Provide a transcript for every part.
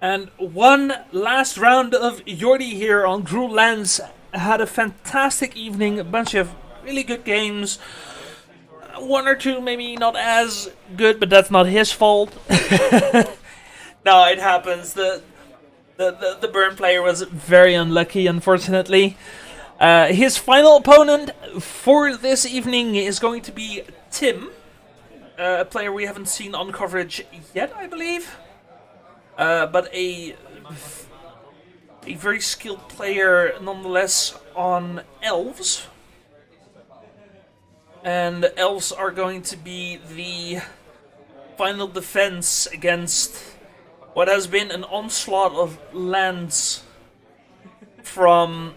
And one last round of Jordy here on Gruul Lands. Had a fantastic evening, a bunch of really good games. One or two maybe not as good, but that's not his fault. No, it happens. The burn player was very unlucky, unfortunately. His final opponent for this evening is going to be Tim, a player we haven't seen on coverage yet, I believe. But a very skilled player nonetheless on Elves. And Elves are going to be the final defense against what has been an onslaught of lands from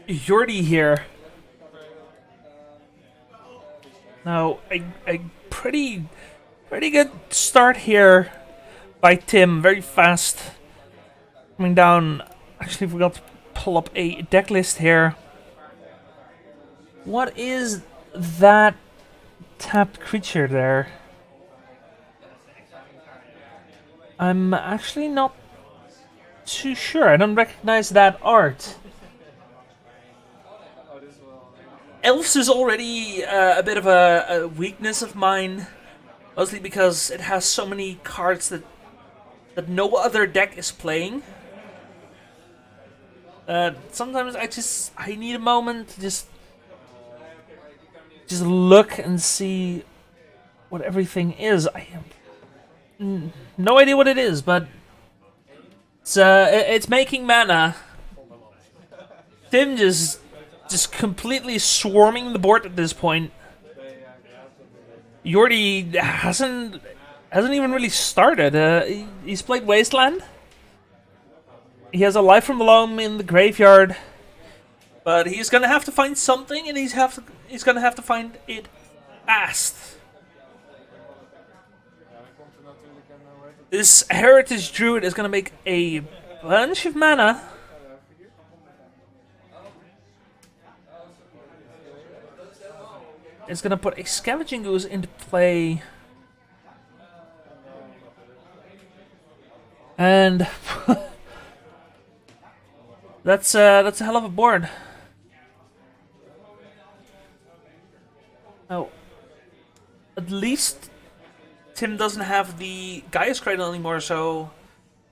Jordy here. Now, a pretty good start here by Tim. Very fast. Coming down. Actually, forgot to pull up a deck list here. What is that tapped creature there? I'm actually not too sure. I don't recognize that art. Elves is already a bit of a weakness of mine, mostly because it has so many cards that no other deck is playing. Sometimes I need a moment to just look and see what everything is. I have no idea what it is, but it's making mana. Tim just completely swarming the board at this point. Jordy hasn't even really started. He's played Wasteland. He has a Life from the Loam in the graveyard, but he's gonna have to find something, and he's gonna have to find it fast. This Heritage Druid is gonna make a bunch of mana. It's gonna put a Scavenging Ooze into play. And that's a hell of a board. Now, at least Tim doesn't have the Gaia's Cradle anymore, so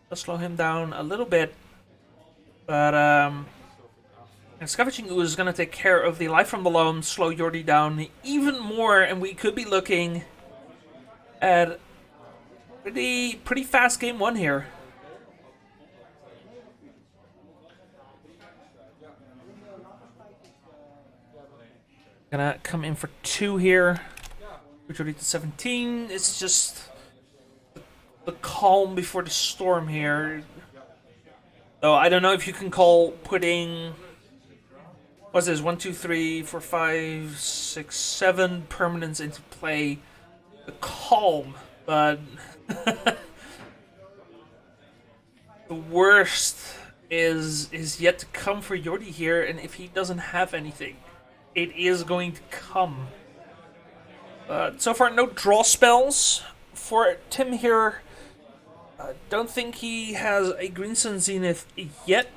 let's slow him down a little bit. But and Scavenging Ooze is going to take care of the Life from the Loam, slow Jordy down even more, and we could be looking at pretty fast game one here. Gonna come in for 2 here. Jordy to 17. It's just the calm before the storm here. Though I don't know if you can call putting, what's this, 1, 2, 3, 4, 5, 6, 7 permanents into play the calm, but the worst is yet to come for Jordy here, and if he doesn't have anything, it is going to come. So far, no draw spells for Tim here. Don't think he has a Green Sun Zenith yet.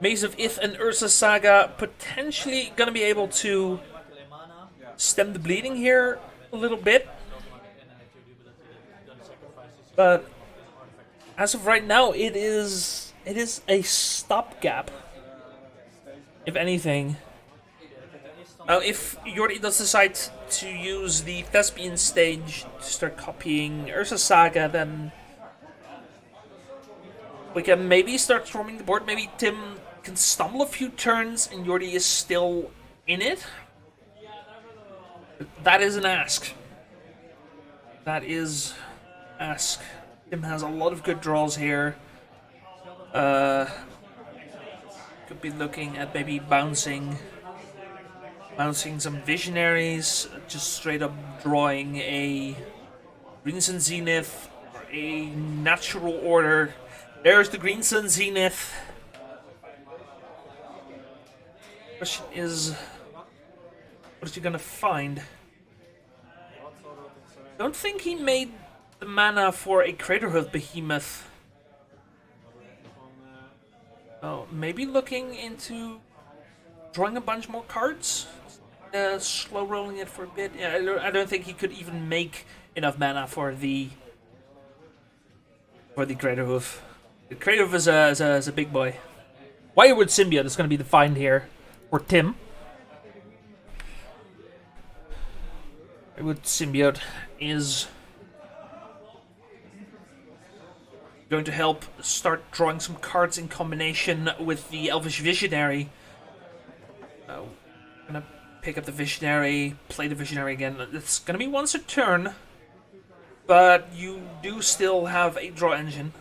Maze of Ith and Ursa Saga potentially going to be able to stem the bleeding here a little bit. But as of right now, it is a stopgap, if anything. Now, if Jordy does decide to use the Thespian stage to start copying Ursa Saga, then we can maybe start swarming the board. Maybe Tim can stumble a few turns and Jordy is still in it. That is an ask. That is ask. Tim has a lot of good draws here. Could be looking at maybe bouncing some Visionaries, just straight up drawing a Green Sun Zenith or a Natural Order. There's the Green Sun Zenith. Question is, what is he gonna find? Don't think he made the mana for a Craterhoof Behemoth. Oh, maybe looking into drawing a bunch more cards? Slow rolling it for a bit. Yeah, I don't think he could even make enough mana for the Craterhoof. The Craterhoof is a big boy. Wirewood Symbiote is going to be the find here for Tim. Wirewood Symbiote is going to help start drawing some cards in combination with the Elvish Visionary. I'm gonna pick up the Visionary, play the Visionary again. It's gonna be once a turn, but you do still have a draw engine.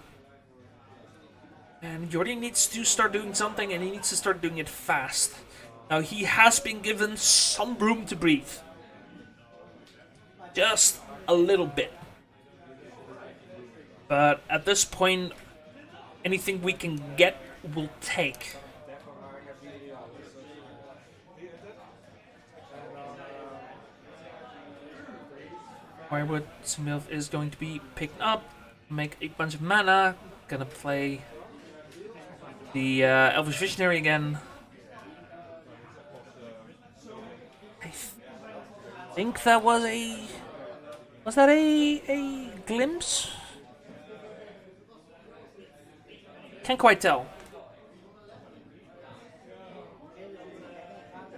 And Jordy needs to start doing something, and he needs to start doing it fast. Now, he has been given some room to breathe. Just a little bit. But at this point, anything we can get, we'll take. Wirewood Symbiote is going to be picked up, make a bunch of mana. Gonna play the Elvish Visionary again. I think that was a... Was that a glimpse? Can't quite tell.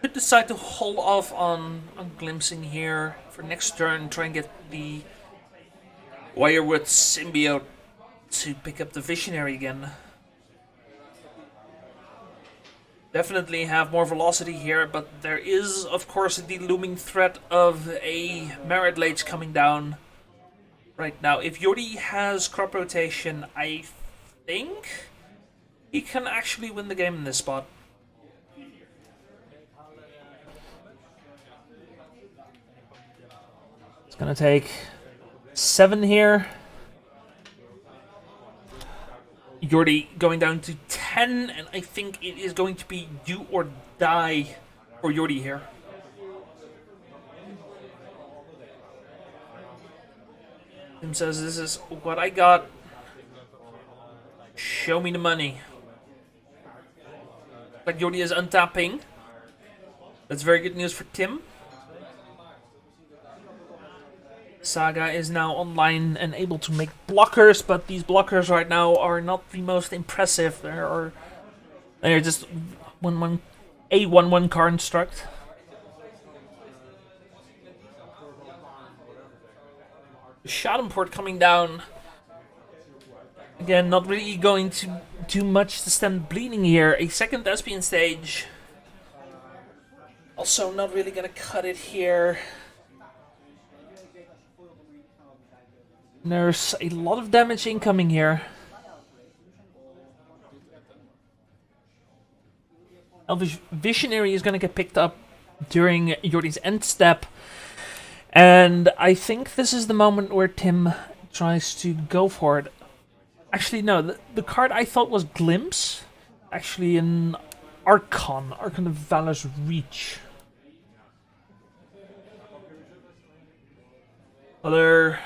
Could decide to hold off on glimpsing here for next turn. Try and get the Wirewood Symbiote to pick up the Visionary again. Definitely have more velocity here, but there is, of course, the looming threat of a Merit Lage coming down right now. If Jordy has crop rotation, I think he can actually win the game in this spot. It's gonna take 7 here. Jordy going down to 10, and I think it is going to be do or die for Jordy here. Tim says, this is what I got. Show me the money. Like Jordy is untapping. That's very good news for Tim. Saga is now online and able to make blockers, but these blockers right now are not the most impressive. They're just a 1/1 construct. Schadenport coming down. Again, not really going to do much to stem bleeding here. A second Thespian stage. Also not really gonna cut it here. There's a lot of damage incoming here. Elvish Visionary is going to get picked up during Jordy's end step. And I think this is the moment where Tim tries to go for it. Actually, no. The card I thought was Glimpse. Actually, an Archon of Valor's Reach. Other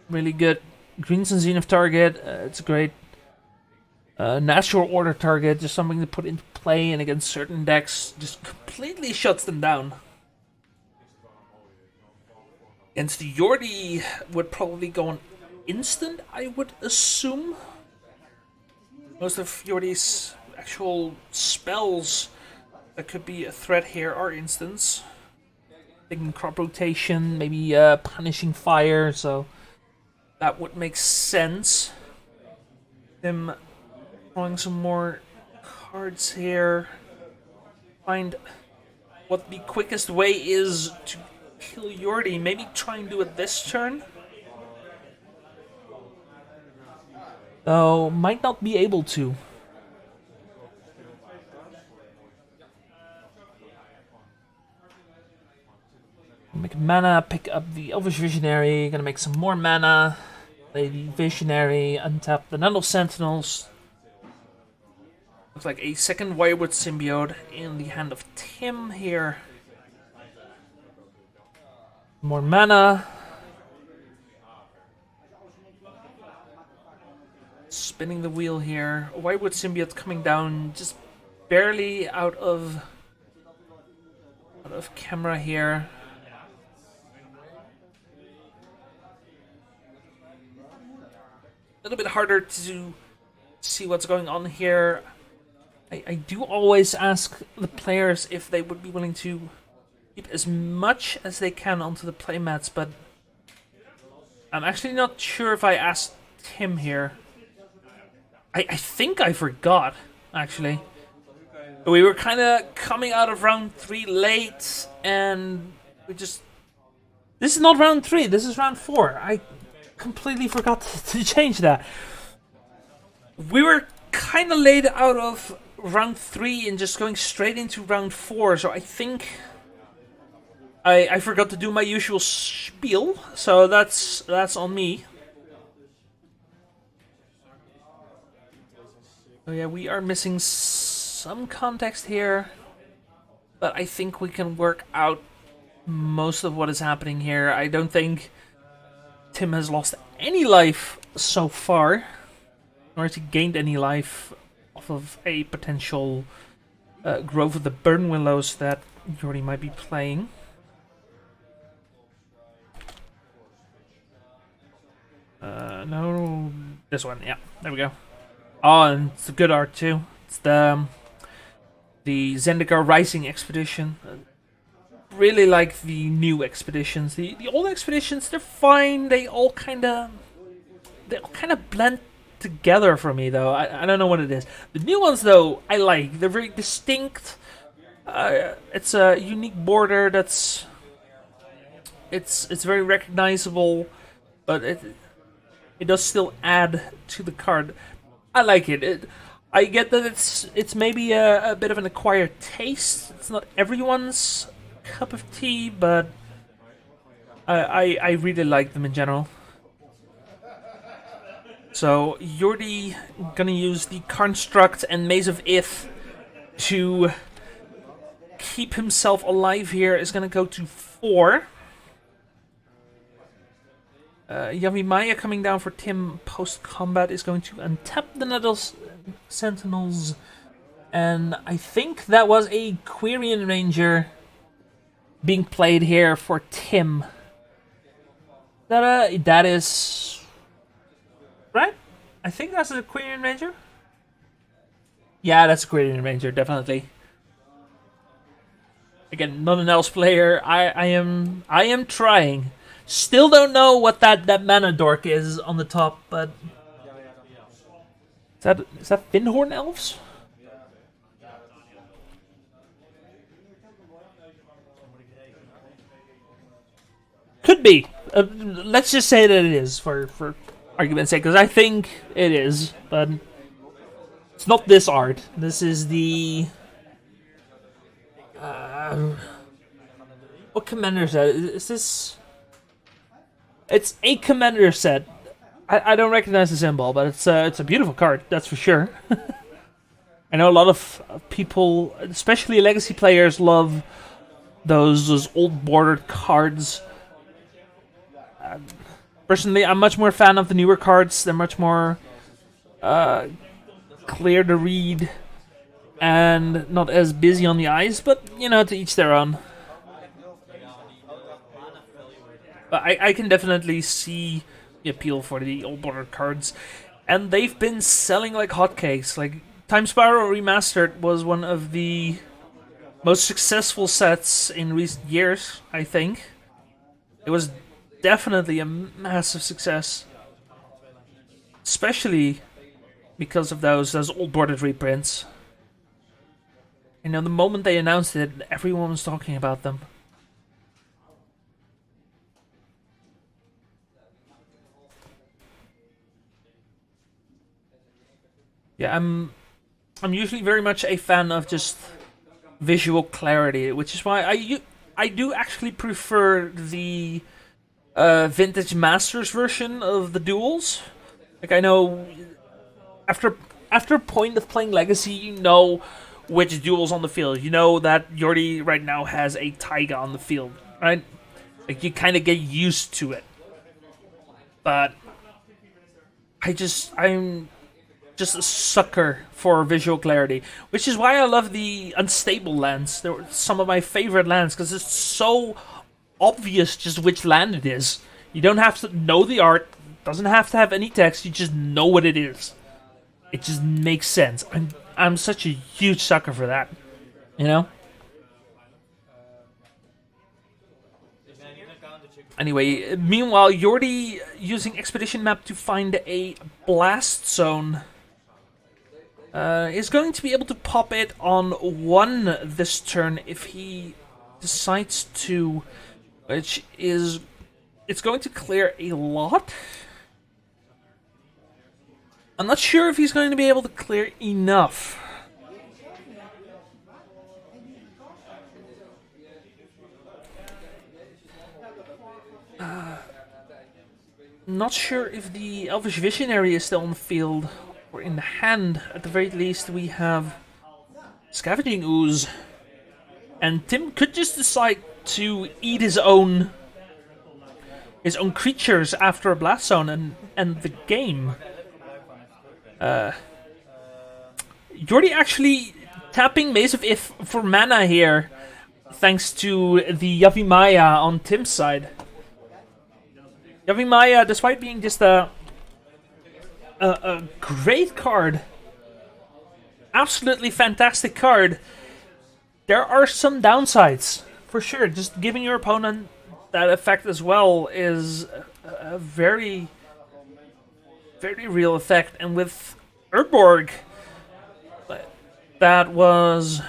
really good Green Sun Zenith target. It's a great natural order target. Just something to put into play, and against certain decks, just completely shuts them down. Against Jordy would probably go on instant, I would assume. Most of Jordy's actual spells that could be a threat here are instants. Thinking crop rotation, maybe punishing fire, so that would make sense. Him drawing some more cards here. Find what the quickest way is to kill Jordy. Maybe try and do it this turn. Though, might not be able to. Make mana, pick up the Elvish Visionary, gonna make some more mana. Play the Visionary, untap the Nundle Sentinels. Looks like a second Wirewood Symbiote in the hand of Tim here. More mana. Spinning the wheel here. Why would Symbiote coming down just barely out of camera here? A little bit harder to see what's going on here. I do always ask the players if they would be willing to keep as much as they can onto the playmats, but I'm actually not sure if I asked him here. I think I forgot, actually. We were kind of coming out of round 3 late, and we just... This is not round 3, this is round 4. I completely forgot to change that. We were kind of late out of round 3 and just going straight into round 4, so I think I forgot to do my usual spiel, so that's on me. Oh yeah, we are missing some context here, but I think we can work out most of what is happening here. I don't think Tim has lost any life so far, nor has he gained any life off of a potential Grove of the Burn Willows that Jordy might be playing. No, this one, yeah, there we go. Oh, and it's a good art too. It's the Zendikar Rising expedition. Really like the new expeditions. The old expeditions, they're fine. They all kind of blend together for me, though. I don't know what it is. The new ones, though, I like. They're very distinct. It's a unique border that's it's very recognizable, but it does still add to the card. I like it. I get that it's maybe a bit of an acquired taste. It's not everyone's cup of tea, but I really like them in general. So Jordy gonna use the Construct and Maze of Ith to keep himself alive here. Is gonna go to 4. Yavimaya coming down for Tim post-combat is going to untap the Nettles Sentinels. And I think that was a Quirion Ranger being played here for Tim. That is... Right? I think that's a Quirion Ranger? Yeah, that's a Quirion Ranger, definitely. Again, not an Elves player. I am trying. Still don't know what that mana dork is on the top, but is that Finhorn Elves? Could be. Let's just say that it is for argument's sake, because I think it is, but it's not this art. This is the what commander set is this? It's a commander set. I don't recognize the symbol, but it's a beautiful card, that's for sure. I know a lot of people, especially legacy players, love those old bordered cards. Personally, I'm much more a fan of the newer cards. They're much more clear to read and not as busy on the eyes, but, you know, to each their own. But I can definitely see the appeal for the old border cards. And they've been selling like hotcakes. Like, Time Spiral Remastered was one of the most successful sets in recent years, I think. It was definitely a massive success. Especially because of those old bordered reprints. You know, the moment they announced it, everyone was talking about them. Yeah, I'm usually very much a fan of just visual clarity, which is why I do actually prefer the Vintage Masters version of the duels. Like, I know after a point of playing Legacy, you know which duel's on the field. You know that Jordy right now has a Taiga on the field, right? Like, you kind of get used to it. But I'm just a sucker for visual clarity, which is why I love the unstable lands. They're some of my favorite lands because it's so obvious just which land it is. You don't have to know the art, doesn't have to have any text, you just know what it is. It just makes sense. I'm such a huge sucker for that. You know? Anyway, meanwhile, Jordy using Expedition Map to find a blast zone is going to be able to pop it on 1 this turn if he decides to, which is, it's going to clear a lot. I'm not sure if he's going to be able to clear enough. Not sure if the Elvish Visionary is still on the field or in the hand. At the very least, we have Scavenging Ooze. And Tim could just decide to eat his own creatures after a blast zone and end the game. Jordy actually tapping Maze of Ith for mana here, thanks to the Yavimaya on Tim's side. Yavimaya, despite being just a great card, absolutely fantastic card, there are some downsides, for sure. Just giving your opponent that effect as well is a very, very real effect. And with Urborg, that was...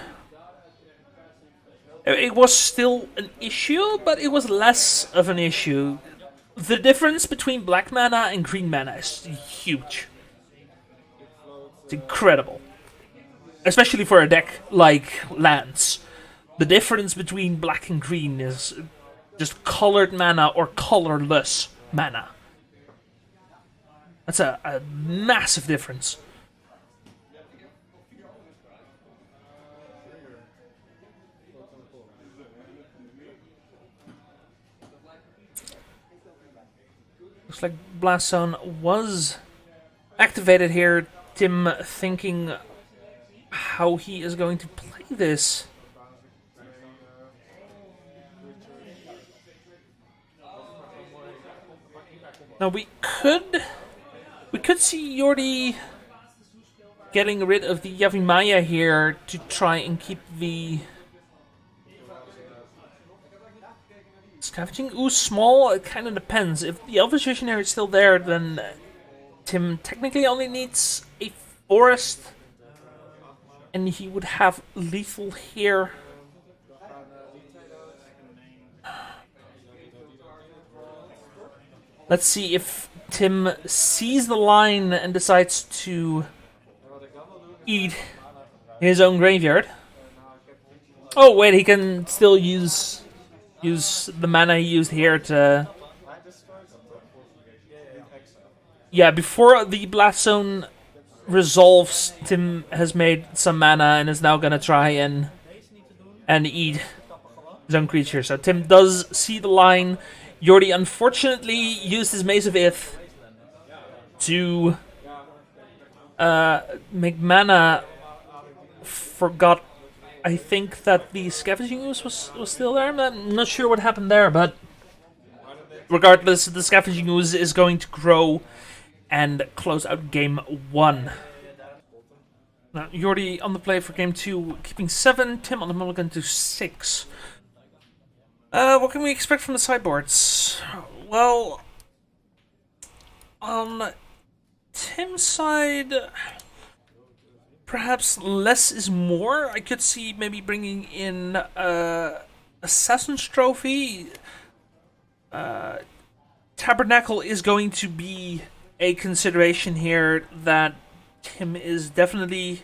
It was still an issue, but it was less of an issue. The difference between black mana and green mana is huge. It's incredible. Especially for a deck like Lance. The difference between black and green is just colored mana or colorless mana. That's a massive difference. Looks like Blast Zone was activated here. Tim thinking how he is going to play this. Now we could see Jordy getting rid of the Yavimaya here to try and keep the Scavenging Ooze small. It kind of depends. If the Elvish Visionary is still there, then Tim technically only needs a forest, and he would have lethal here. Let's see if Tim sees the line and decides to eat his own graveyard. Oh wait, he can still use the mana he used here to... Yeah, before the Blast Zone resolves, Tim has made some mana and is now gonna try and eat his own creature. So Tim does see the line. Jordy unfortunately used his Maze of Ith to make mana. Forgot, I think, that the Scavenging Ooze was still there. I'm not sure what happened there, but regardless, the Scavenging Ooze is going to grow and close out game 1. Now, Jordy on the play for game 2, keeping 7. Tim on the mulligan to 6. What can we expect from the sideboards? Well, on Tim's side, perhaps less is more. I could see maybe bringing in Assassin's Trophy. Tabernacle is going to be a consideration here that Tim is definitely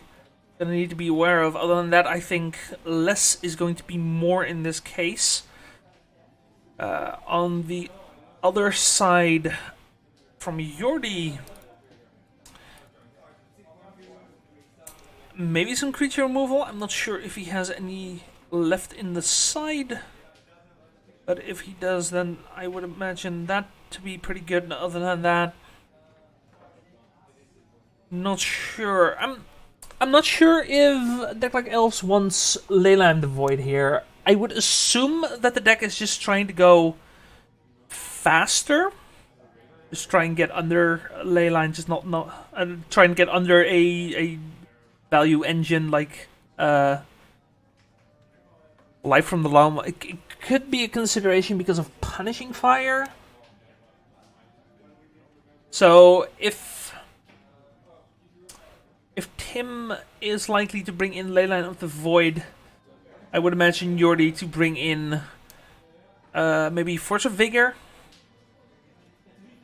going to need to be aware of. Other than that, I think less is going to be more in this case. On the other side, from Jordy, maybe some creature removal. I'm not sure if he has any left in the side, but if he does, then I would imagine that to be pretty good. Other than that, Not sure. I'm not sure if a deck like Elves wants Leyline the Void here. I would assume that the deck is just trying to go faster. Just try and get under Leyline, just not try and get under a value engine like Life from the Loam. It could be a consideration because of Punishing Fire. So if Tim is likely to bring in Leyline of the Void, I would imagine Jordy to bring in maybe Force of Vigor.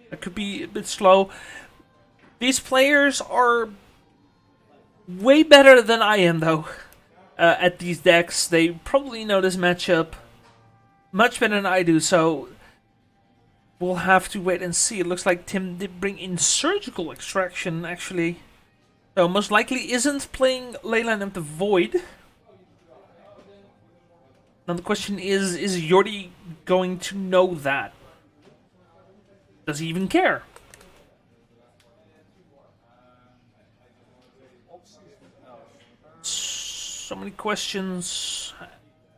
That could be a bit slow. These players are way better than I am, though, at these decks. They probably know this matchup much better than I do, so we'll have to wait and see. It looks like Tim did bring in Surgical Extraction, actually. So most likely isn't playing Leyline of the Void. Now the question is Jordy going to know that? Does he even care? So many questions.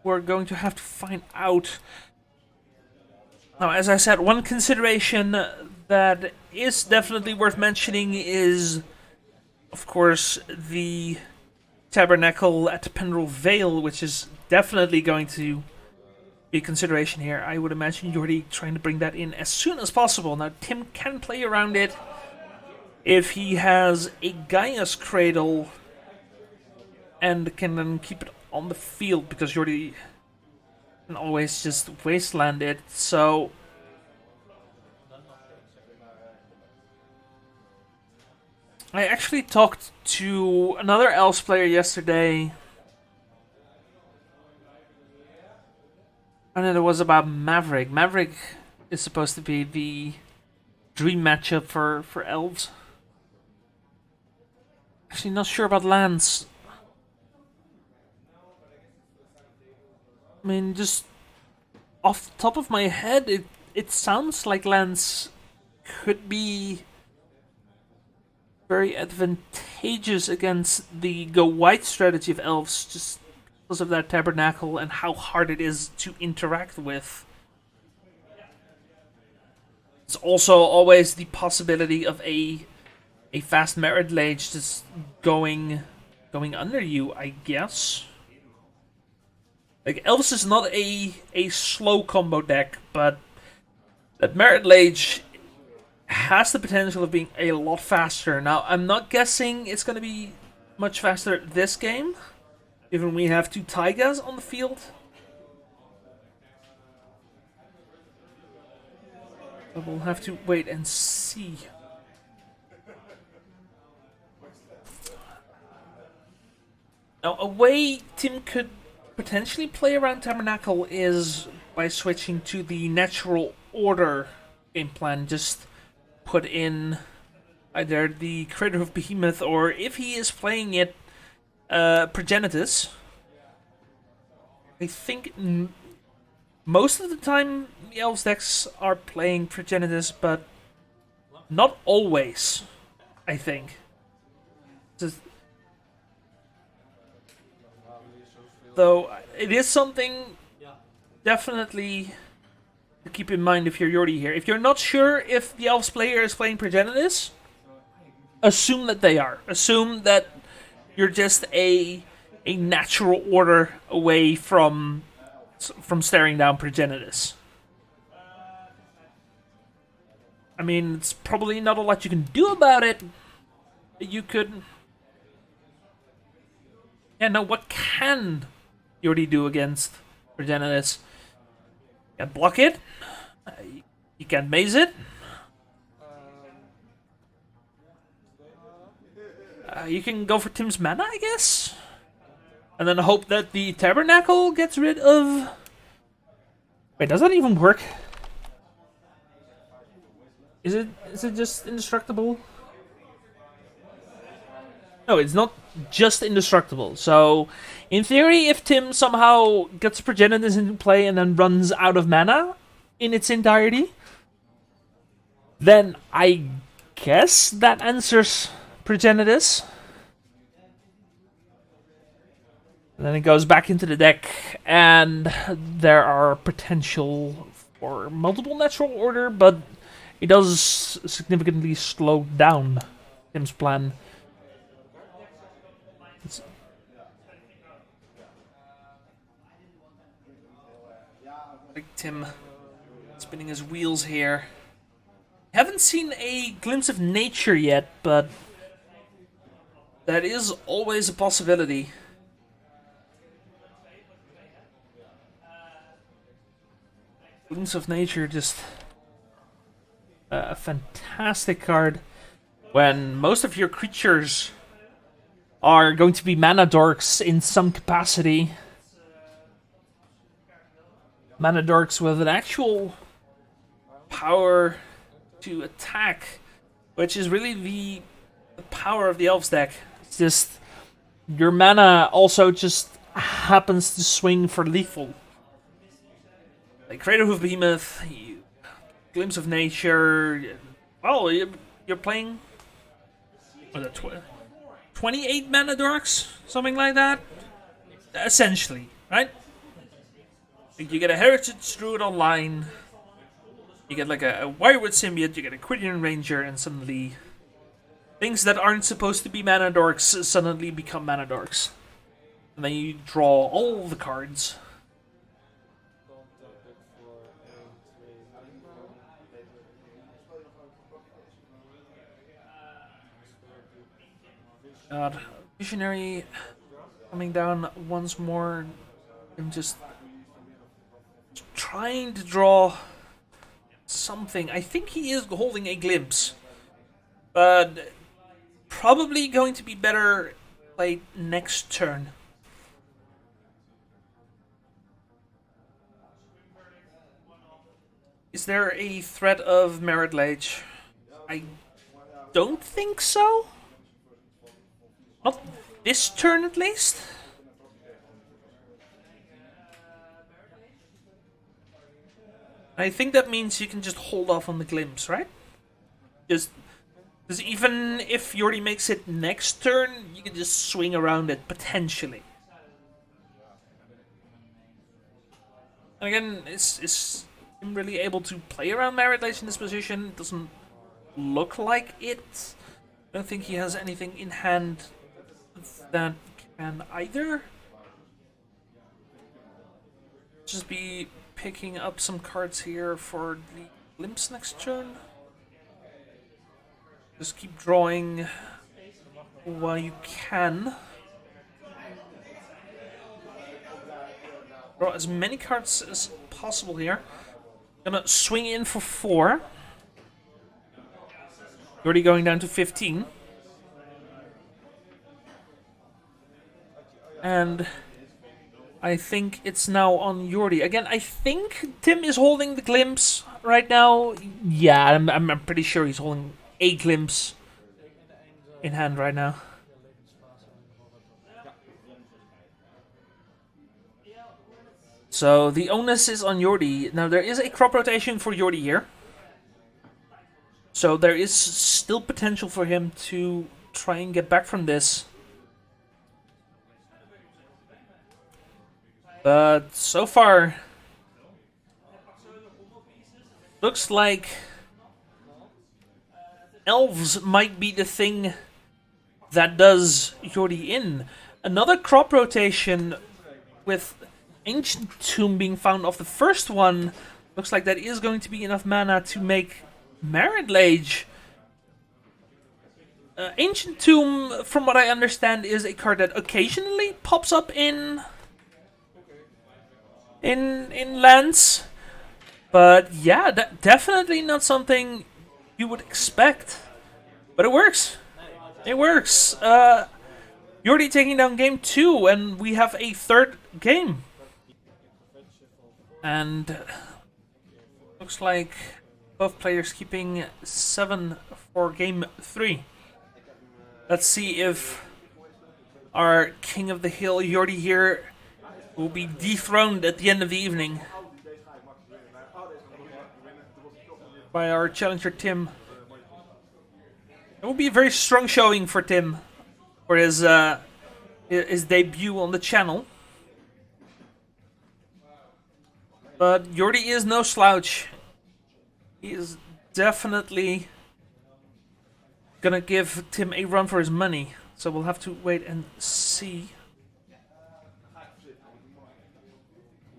We're going to have to find out. Now, as I said, one consideration that is definitely worth mentioning is, of course, the Tabernacle at the Pendrell Vale, which is definitely going to be a consideration here. I would imagine Jordy trying to bring that in as soon as possible. Now, Tim can play around it if he has a Gaia's Cradle and can then keep it on the field, because Jordy can always just wasteland it. So I actually talked to another Elves player yesterday, and it was about Maverick. Maverick is supposed to be the dream matchup for Elves. Actually, not sure about lands. I mean, just off the top of my head, it sounds like lands could be very advantageous against the go white strategy of Elves, just because of that Tabernacle and how hard it is to interact with. There's also always the possibility of a fast Merit Lage just going under you, I guess. Like, Elves is not a slow combo deck, but that Merit Lage has the potential of being a lot faster. Now, I'm not guessing it's going to be much faster this game, given we have two Taigas on the field. But we'll have to wait and see. Now, a way Tim could potentially play around Tabernacle is by switching to the Natural Order game plan. Just put in either the Crater of Behemoth, or if he is playing it, Progenitus. I think most of the time the Elves decks are playing Progenitus, but not always, I think. Though it is something definitely to keep in mind if you're Jordy here. If you're not sure if the Elves player is playing Progenitus, assume that they are. Assume that you're just a natural order away from staring down Progenitus. I mean, it's probably not a lot you can do about it. You could... Yeah, now what can Jordy do against Progenitus? You can block it. You can maze it. You can go for Tim's mana, I guess. And then hope that the Tabernacle gets rid of... Wait, does that even work? Is it just indestructible? No, it's not just indestructible. So, in theory, if Tim somehow gets Progenitus into play and then runs out of mana in its entirety, then I guess that answers pretend it is. And then it goes back into the deck, and there are potential for multiple natural order, but it does significantly slow down Tim's plan. Like Tim spinning his wheels here. Haven't seen a glimpse of nature yet, but that is always a possibility. Glimpse of nature, just a fantastic card when most of your creatures are going to be mana dorks in some capacity. Mana dorks with an actual power to attack, which is really the power of the Elves deck. It's just your mana also just happens to swing for lethal. Like Crater Hoof Behemoth, Glimpse of Nature. Well, you're playing what, 28 mana dorks, something like that, essentially, right? You get a Heritage Druid online, you get like a Wirewood Symbiote, you get a Quirion Ranger, and suddenly things that aren't supposed to be mana dorks suddenly become mana dorks. And then you draw all the cards. God, Visionary coming down once more. I'm just trying to draw something. I think he is holding a Glimpse, but probably going to be better played next turn. Is there a threat of Merit Lage? I don't think so. Not this turn, at least. I think that means you can just hold off on the Glimpse, right? Just because even if Jordy makes it next turn, you can just swing around it, potentially. And again, is him really able to play around Merit Lage in this position? It doesn't look like it. I don't think he has anything in hand that can either. Just be picking up some cards here for the Glimpse next turn. Just keep drawing while you can. Draw as many cards as possible here. Gonna swing in for 4. Already going down to 15. And I think it's now on Jordy. Again, I think Tim is holding the Glimpse right now. Yeah, I'm pretty sure he's holding a Glimpse in hand right now. So the onus is on Jordy. Now there is a crop rotation for Jordy here. So there is still potential for him to try and get back from this. But so far, looks like Elves might be the thing that does Jordy in. Another crop rotation with Ancient Tomb being found off the first one. Looks like that is going to be enough mana to make Merit Lage. Ancient Tomb, from what I understand, is a card that occasionally pops up in lands, but yeah, definitely not something you would expect. But it works. It works. Jordy taking down game 2, and we have a third game. And looks like both players keeping 7 for game 3. Let's see if our King of the Hill, Jordy here, will be dethroned at the end of the evening by our challenger Tim. It would be a very strong showing for Tim for his debut on the channel. But Jordy is no slouch. He is definitely gonna give Tim a run for his money. So we'll have to wait and see.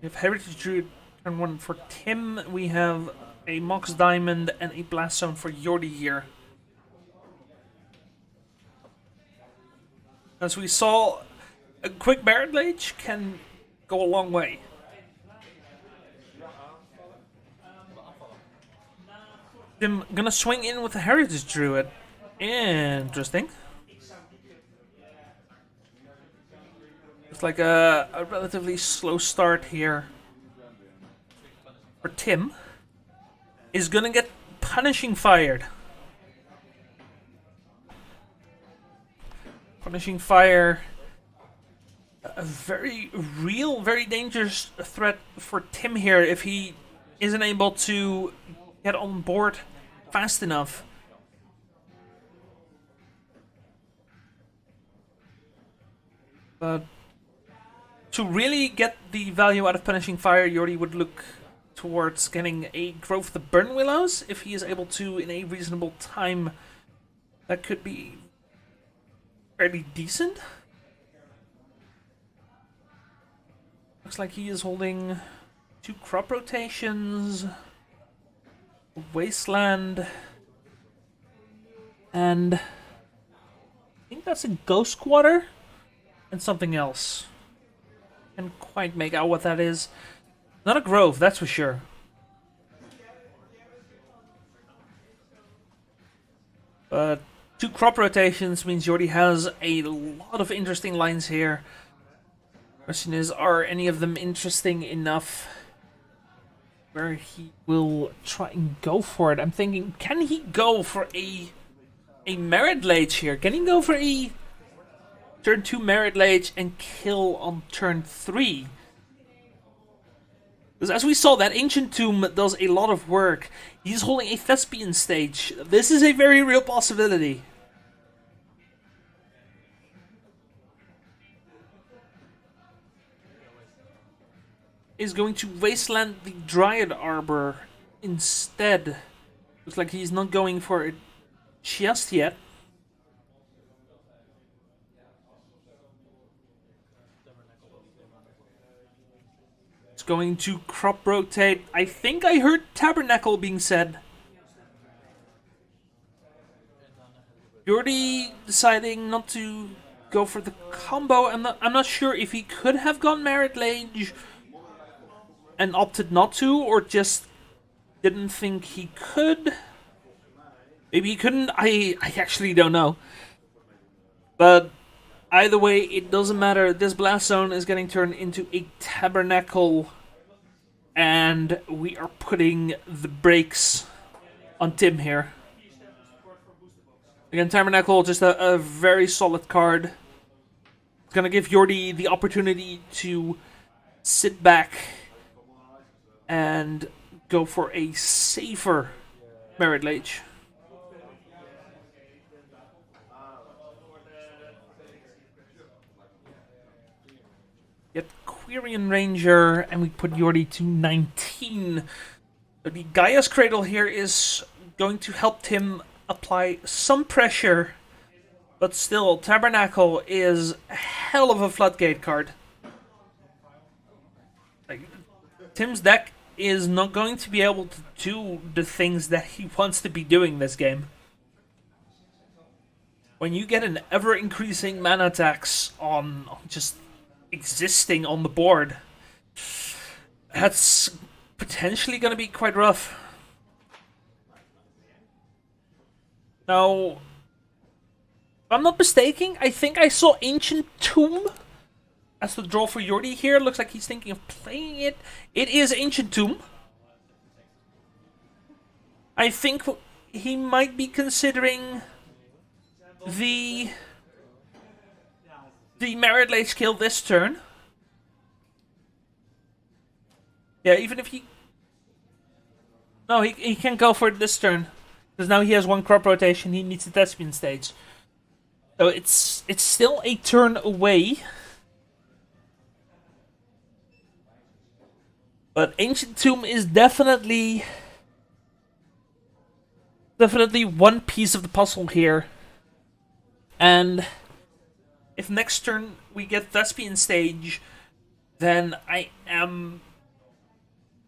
We have Heritage Druid turn 1 for Tim. We have a Mox Diamond and a Blast Zone for Jordy here. As we saw, a quick Barret Lage can go a long way. Tim gonna swing in with the Heritage Druid. Interesting. It's like a relatively slow start here for Tim. Is gonna get Punishing Fired. Punishing Fire. A very real, very dangerous threat for Tim here if he isn't able to get on board fast enough. But to really get the value out of Punishing Fire, Jordy would look towards getting a Growth of the Burn Willows if he is able to in a reasonable time. That could be fairly decent. Looks like he is holding 2 crop rotations, a Wasteland, and I think that's a Ghost Quarter and something else. Can't quite make out what that is. Not a Grove, that's for sure. But 2 crop rotations means Jordy has a lot of interesting lines here. Question is, are any of them interesting enough where he will try and go for it? I'm thinking, can he go for a Merit Lage here? Can he go for a turn 2 Merit Lage and kill on turn 3? Because as we saw, that Ancient Tomb does a lot of work. He's holding a Thespian stage. This is a very real possibility. Is going to Wasteland the Dryad Arbor instead. Looks like he's not going for it just yet. It's going to crop rotate. I think I heard Tabernacle being said. Jordy deciding not to go for the combo. I'm not sure if he could have gone Merit Lage and opted not to, or just didn't think he could. Maybe he couldn't. I actually don't know. But either way, it doesn't matter. This Blast Zone is getting turned into a Tabernacle, and we are putting the brakes on Tim here. Again, Tabernacle, just a very solid card. It's gonna give Jordy the opportunity to sit back and go for a safer Merit Lage. Get Quirion Ranger, and we put Jordy to 19. So the Gaia's Cradle here is going to help Tim apply some pressure, but still, Tabernacle is a hell of a floodgate card. Like, Tim's deck is not going to be able to do the things that he wants to be doing this game. When you get an ever-increasing mana tax on just existing on the board, that's potentially going to be quite rough. Now, if I'm not mistaken, I think I saw Ancient Tomb as the draw for Jordy here. Looks like he's thinking of playing it. It is Ancient Tomb. I think he might be considering the Merit Lage kill this turn. Yeah, even if he... No, he can't go for it this turn. Because now he has one crop rotation, he needs the Thespian stage. So it's still a turn away. But Ancient Tomb is definitely one piece of the puzzle here. And if next turn we get Thespian stage, then I am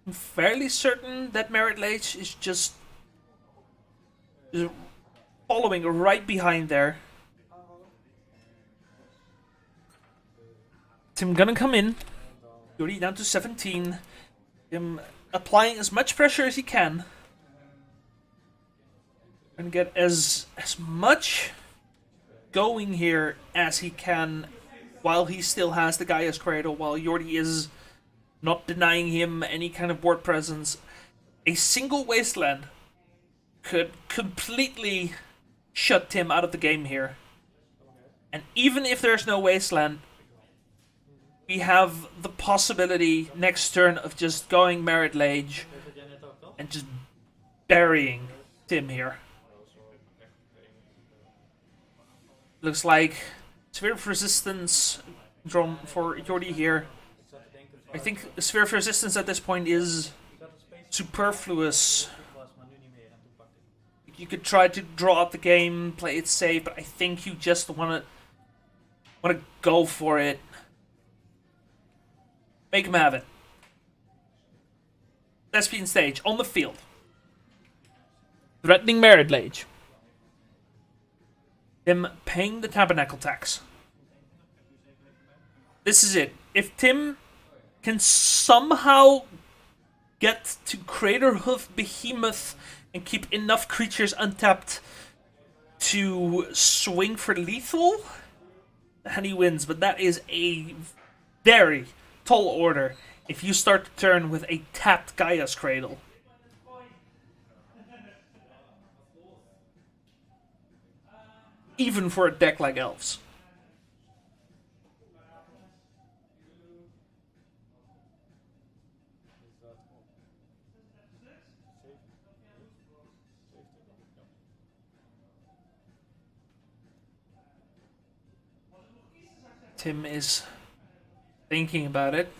fairly certain that Merit Lage is just following right behind there. Tim gonna come in. Jordy down to 17. Him applying as much pressure as he can. And get as much going here as he can while he still has the Gaia's Cradle, while Jordy is not denying him any kind of board presence. A single Wasteland could completely shut Tim out of the game here. And even if there's no Wasteland, we have the possibility next turn of just going Merit Lage and just burying Tim here. Looks like Sphere of Resistance drawn for Jordy here. I think the Sphere of Resistance at this point is superfluous. You could try to draw out the game, play it safe, but I think you just wanna go for it. Make him have it. Thespian stage on the field. Threatening Merit Lage. Him paying the Tabernacle tax. This is it. If Tim can somehow get to Craterhoof Behemoth and keep enough creatures untapped to swing for lethal, then he wins. But that is a very tall order if you start the turn with a tapped Gaia's Cradle. Even for a deck like Elves. Tim is thinking about it.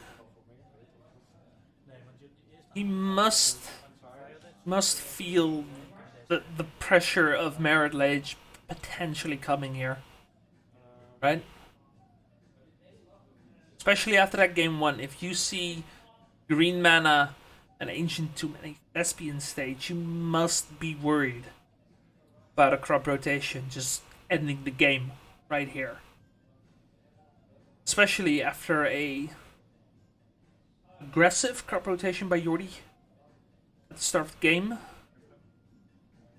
He must feel the pressure of Merit Lage potentially coming here, right? Especially after that game 1, if you see green mana, an Ancient Tomb, and a Thespian stage, you must be worried about a crop rotation just ending the game right here. Especially after a aggressive crop rotation by Jordy at the start of the game.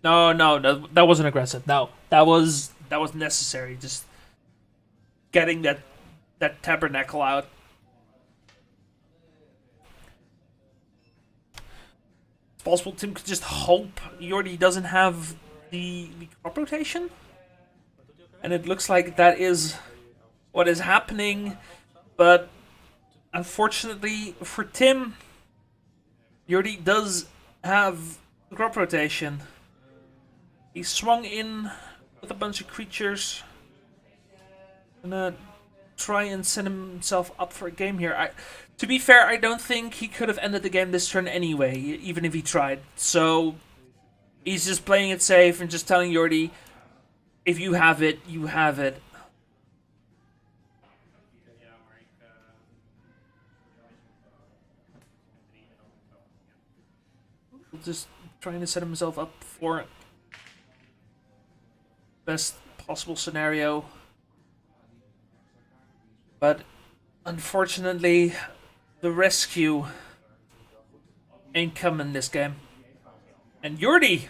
No, that wasn't aggressive. No, that was necessary. Just getting that Tabernacle out. It's possible Tim could just hope Jordy doesn't have the crop rotation, and it looks like that is what is happening. But unfortunately for Tim, Jordy does have the crop rotation. He swung in with a bunch of creatures. Gonna try and set himself up for a game here. To be fair, I don't think he could have ended the game this turn anyway, even if he tried. So he's just playing it safe and just telling Jordy, if you have it, you have it. Just trying to set himself up for best possible scenario. But unfortunately, the rescue ain't coming this game. And Jordy,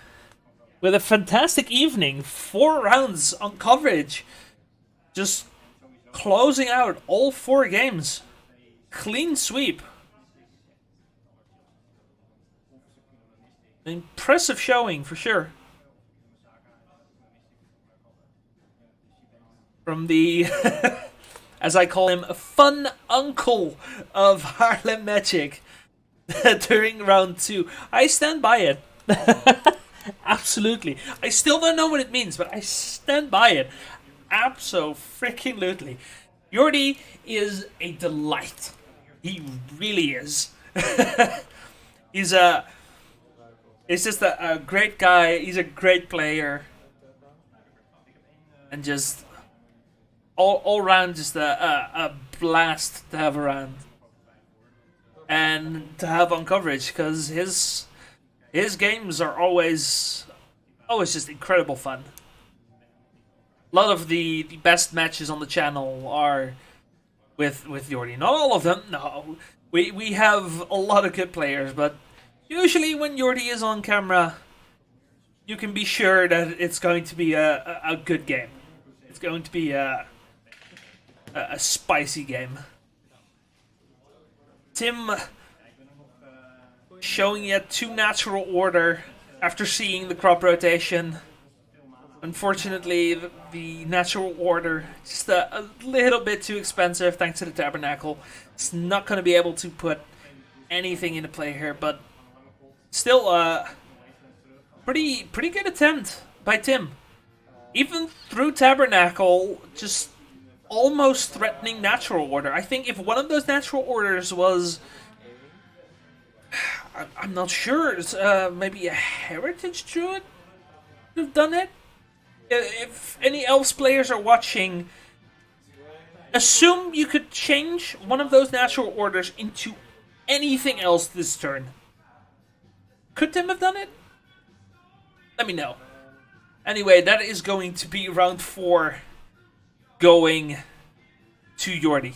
with a fantastic evening, 4 rounds on coverage, just closing out all 4 games. Clean sweep. An impressive showing for sure. From the, as I call him, a fun uncle of Haarlem Magic during round 2. I stand by it. Absolutely. I still don't know what it means, but I stand by it. Abso-freaking-lutely. Jordy is a delight. He really is. he's a. He's just a great guy. He's a great player, and just all around just a blast to have around, and to have on coverage because his games are always just incredible fun. A lot of the best matches on the channel are with Jordy. Not all of them. No, we have a lot of good players, but usually when Jordy is on camera, you can be sure that it's going to be a good game. It's going to be a spicy game. Tim showing yet 2 natural order after seeing the crop rotation. Unfortunately, the natural order just a little bit too expensive thanks to the tabernacle. It's not going to be able to put anything into play here, but still pretty good attempt by Tim. Even through tabernacle, just almost threatening natural order. I think if one of those natural orders was, I'm not sure, maybe a heritage druid would have done it. If any Elves players are watching, assume you could change one of those natural orders into anything else this turn. Could Tim have done it? Let me know. Anyway, that is going to be round 4 going to Jordy.